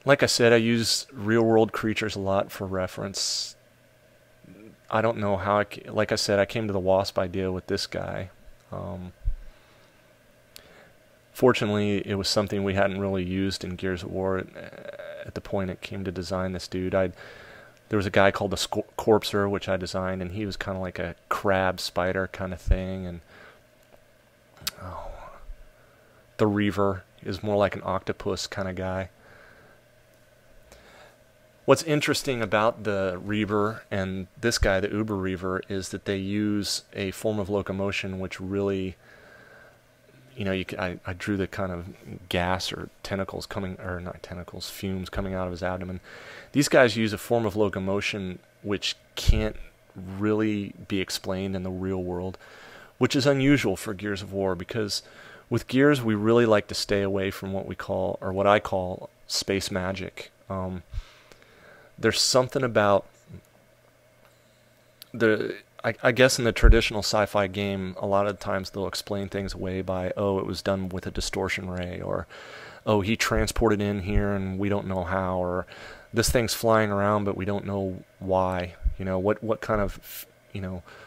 Like I said, I use real-world creatures a lot for reference. I don't know how like I said, I came to the wasp idea with this guy. Um, Fortunately, it was something we hadn't really used in Gears of War at the point it came to design this dude. There was a guy called the Corpser, which I designed, and he was kind of like a crab spider kind of thing. And oh, the Reaver is more like an octopus kind of guy. What's interesting about the Reaver and this guy, the Uber Reaver, is that they use a form of locomotion which really, I drew the kind of gas or tentacles coming, or not tentacles, fumes coming out of his abdomen. These guys use a form of locomotion which can't really be explained in the real world, which is unusual for Gears of War, because with Gears we really like to stay away from what we call, or what I call, space magic. There's something about I guess in the traditional sci-fi game, a lot of times they'll explain things away by, oh, it was done with a distortion ray, or, oh, he transported in here and we don't know how, or this thing's flying around but we don't know why. What kind of,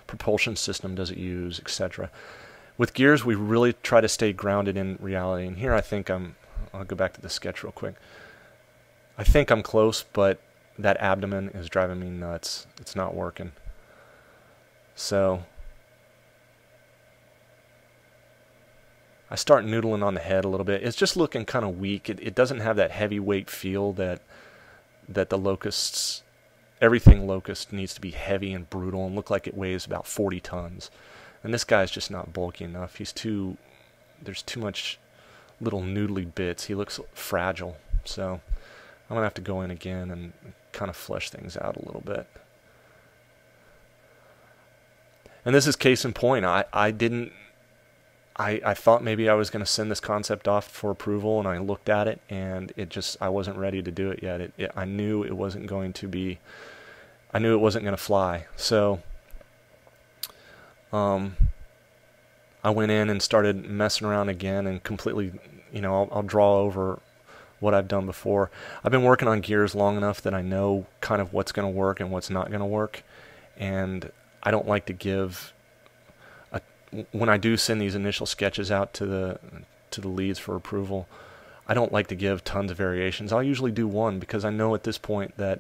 propulsion system does it use, etc. With Gears, we really try to stay grounded in reality. And here I think I'll go back to the sketch real quick. I think I'm close, but that abdomen is driving me nuts. It's not working. So I start noodling on the head a little bit. It's just looking kind of weak. It doesn't have that heavyweight feel that the Locusts, everything Locust needs to be heavy and brutal and look like it weighs about 40 tons. And this guy's just not bulky enough. There's too much little noodly bits. He looks fragile. So I'm going to have to go in again and kind of flesh things out a little bit. And this is case in point. I thought maybe I was going to send this concept off for approval, and I looked at it, and I wasn't ready to do it yet. I knew it wasn't going to fly. So I went in and started messing around again and completely, I'll draw over what I've done before. I've been working on Gears long enough that I know kind of what's going to work and what's not going to work, and I don't like to give when I do send these initial sketches out to the leads for approval, I don't like to give tons of variations. I'll usually do one, because I know at this point that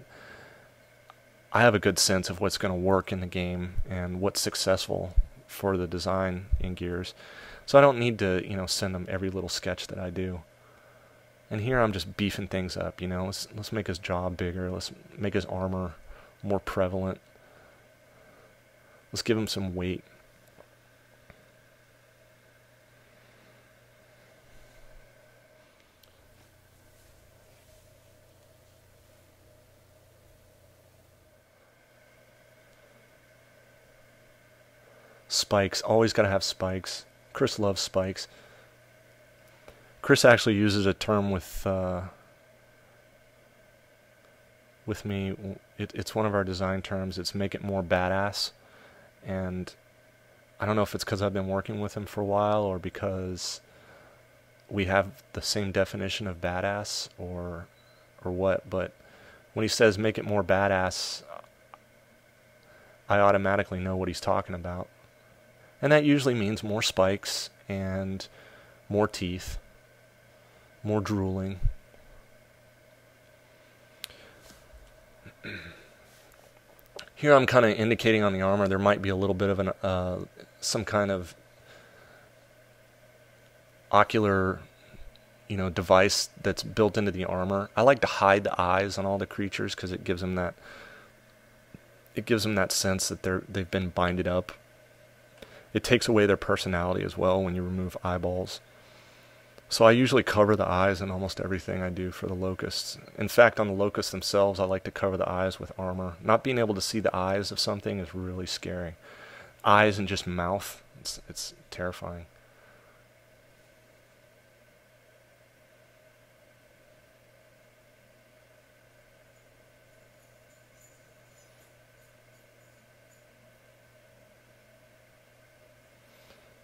I have a good sense of what's going to work in the game and what's successful for the design in Gears. So I don't need to, send them every little sketch that I do. And here I'm just beefing things up, let's make his jaw bigger, let's make his armor more prevalent. Let's give him some weight. Spikes. Always got to have spikes. Chris loves spikes. Chris actually uses a term with me. It's one of our design terms. It's make it more badass. And I don't know if it's because I've been working with him for a while, or because we have the same definition of badass, or what, but when he says make it more badass, I automatically know what he's talking about. And that usually means more spikes and more teeth, more drooling. Here I'm kind of indicating on the armor there might be a little bit of some kind of ocular, device that's built into the armor. I like to hide the eyes on all the creatures because it gives them that sense that they've been binded up. It takes away their personality as well when you remove eyeballs. So I usually cover the eyes in almost everything I do for the Locusts. In fact, on the Locusts themselves, I like to cover the eyes with armor. Not being able to see the eyes of something is really scary. Eyes and just mouth, it's terrifying.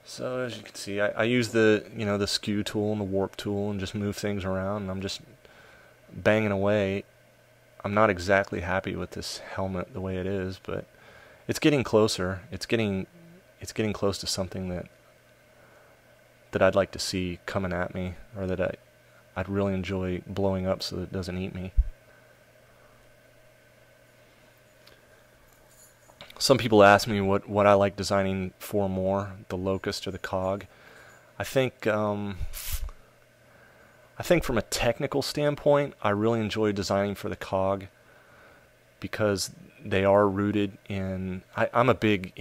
So as you can see, I use the the skew tool and the warp tool and just move things around, and I'm just banging away. I'm not exactly happy with this helmet the way it is, but it's getting closer. It's getting close to something that I'd like to see coming at me, or that I'd really enjoy blowing up so that it doesn't eat me. Some people ask me what I like designing for more, the locust or the cog. I think from a technical standpoint, I really enjoy designing for the cog because they are rooted in... I'm a big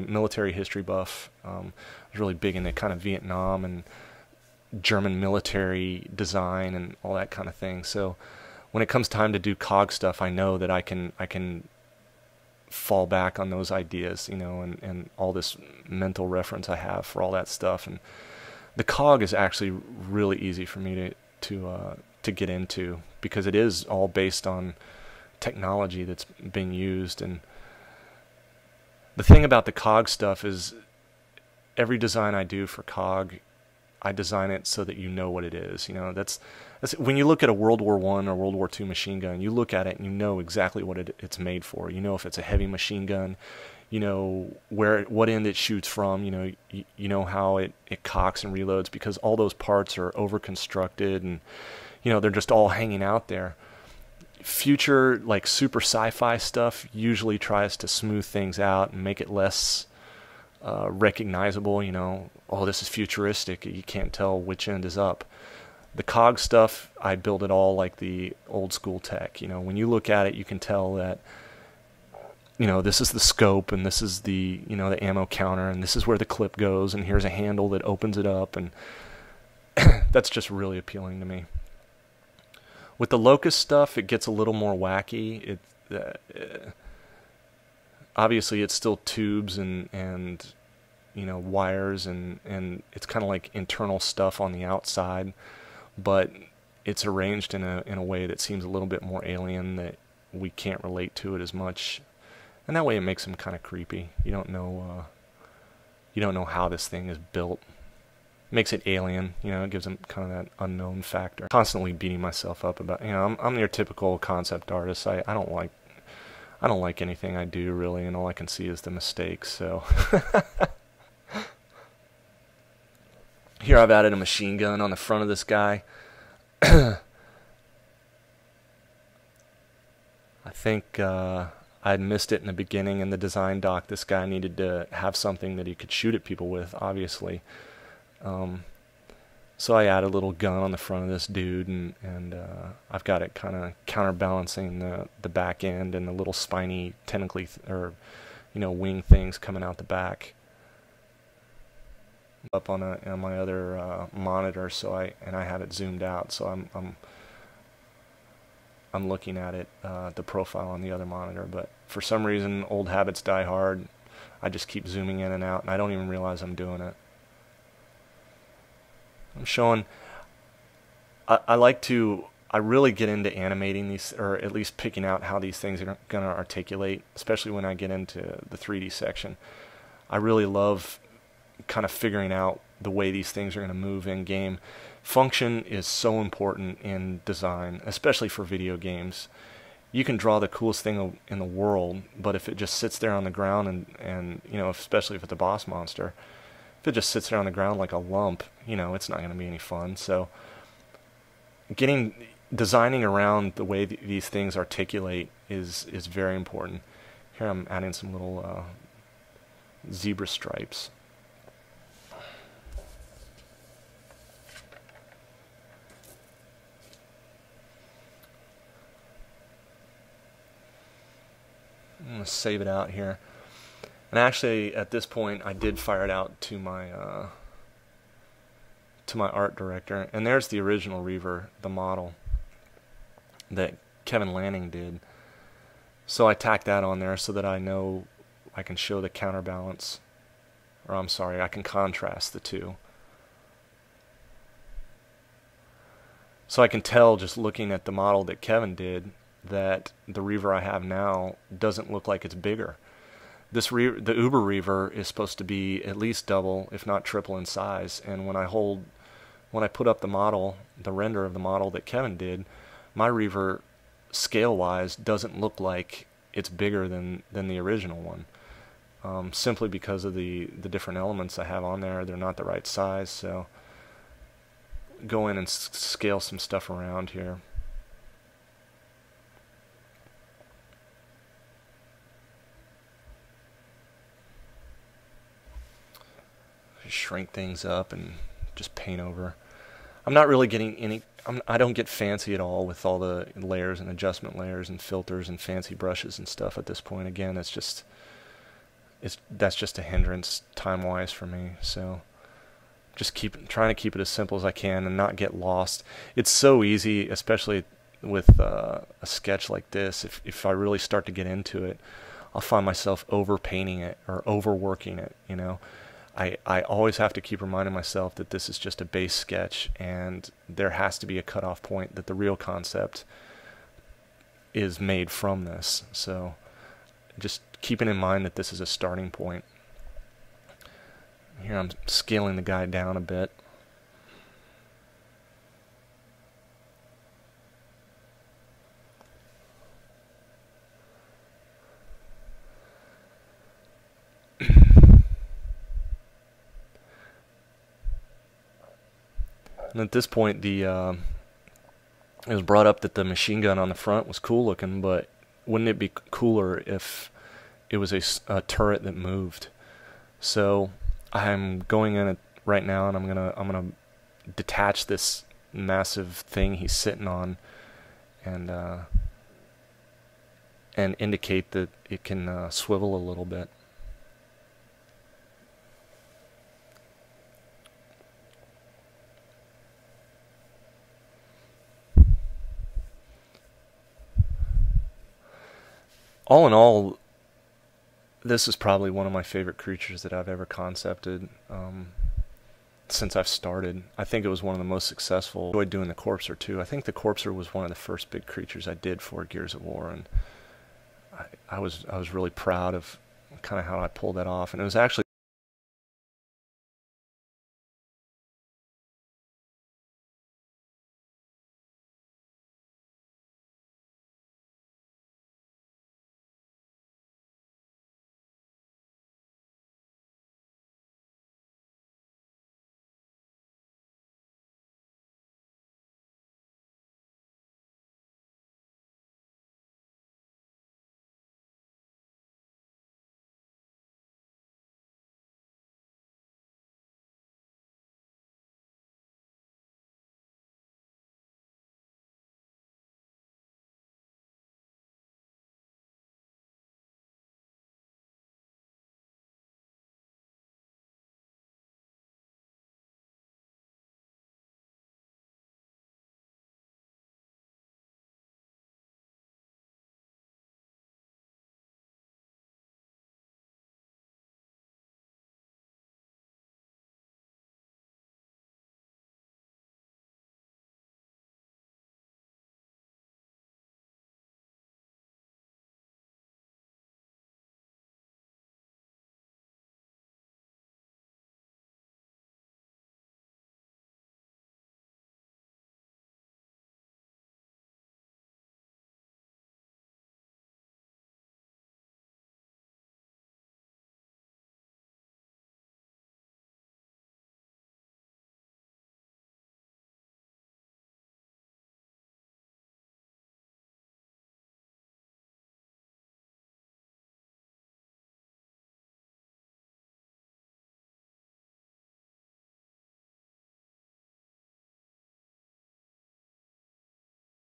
military history buff. I was really big into kind of Vietnam and German military design and all that kind of thing. So when it comes time to do cog stuff, I know that I can fall back on those ideas, you know, and all this mental reference I have for all that stuff. And the cog is actually really easy for me to get into because it is all based on technology that's being used. And the thing about the cog stuff is every design I do for cog, I design it so that you know what it is. You know, that's when you look at a World War I or World War II machine gun, you look at it and you know exactly what it's made for. You know if it's a heavy machine gun, you know what end it shoots from, you know how it cocks and reloads, because all those parts are over constructed and they're just all hanging out there. Future like super sci-fi stuff usually tries to smooth things out and make it less recognizable. Oh, this is futuristic, you can't tell which end is up. The cog stuff, I build it all like the old school tech. When you look at it, you can tell that this is the scope, and this is the the ammo counter, and this is where the clip goes, and here's a handle that opens it up, and that's just really appealing to me. With the locust stuff, it gets a little more wacky. Obviously it's still tubes and wires, and it's kind of like internal stuff on the outside, but it's arranged in a way that seems a little bit more alien, that we can't relate to it as much. And that way it makes them kind of creepy. You don't know how this thing is built. Makes it alien. It gives them kind of that unknown factor. Constantly beating myself up about. I'm your typical concept artist. I don't like anything I do really, and all I can see is the mistakes. So here I've added a machine gun on the front of this guy. I think I'd missed it in the beginning in the design doc. This guy needed to have something that he could shoot at people with, obviously. So I added a little gun on the front of this dude, and I've got it kind of counterbalancing the back end and the little spiny tentacly wing things coming out the back. Up on my other monitor, so I have it zoomed out, so I'm looking at it, the profile on the other monitor, but for some reason old habits die hard. I just keep zooming in and out, and I don't even realize I'm doing it. I'm showing. I really get into animating these, or at least picking out how these things are going to articulate, especially when I get into the 3D section. I really love kind of figuring out the way these things are going to move in game. Function is so important in design, especially for video games. You can draw the coolest thing in the world, but if it just sits there on the ground and especially if it's a boss monster, if it just sits there on the ground like a lump, it's not going to be any fun. So designing around the way these things articulate is very important. Here I'm adding some little zebra stripes. I'm going to save it out here. And actually, at this point, I did fire it out to my art director. And there's the original Reaver, the model that Kevin Lanning did. So I tacked that on there so that I know I can show the counterbalance. Or I'm sorry, I can contrast the two. So I can tell just looking at the model that Kevin did that the Reaver I have now doesn't look like it's bigger. The Uber Reaver is supposed to be at least double, if not triple in size. And when I put up the model, the render of the model that Kevin did, my Reaver, scale-wise, doesn't look like it's bigger than the original one. Simply because of the different elements I have on there. They're not the right size, so go in and scale some stuff around here. Shrink things up and just paint over. I'm not really getting any, I don't get fancy at all with all the layers and adjustment layers and filters and fancy brushes and stuff at this point. Again, that's just a hindrance time-wise for me. So just trying to keep it as simple as I can and not get lost. It's so easy, especially with a sketch like this. If I really start to get into it, I'll find myself over-painting it or overworking it, you know. I always have to keep reminding myself that this is just a base sketch, and there has to be a cutoff point that the real concept is made from this. So just keeping in mind that this is a starting point. Here I'm scaling the guy down a bit. And at this point, it was brought up that the machine gun on the front was cool looking, but wouldn't it be cooler if it was a turret that moved? So I'm going in it right now, and I'm gonna detach this massive thing he's sitting on, and indicate that it can swivel a little bit. All in all, this is probably one of my favorite creatures that I've ever concepted since I've started. I think it was one of the most successful. I enjoyed doing the Corpser too. I think the Corpser was one of the first big creatures I did for Gears of War, and I was really proud of kind of how I pulled that off. And it was actually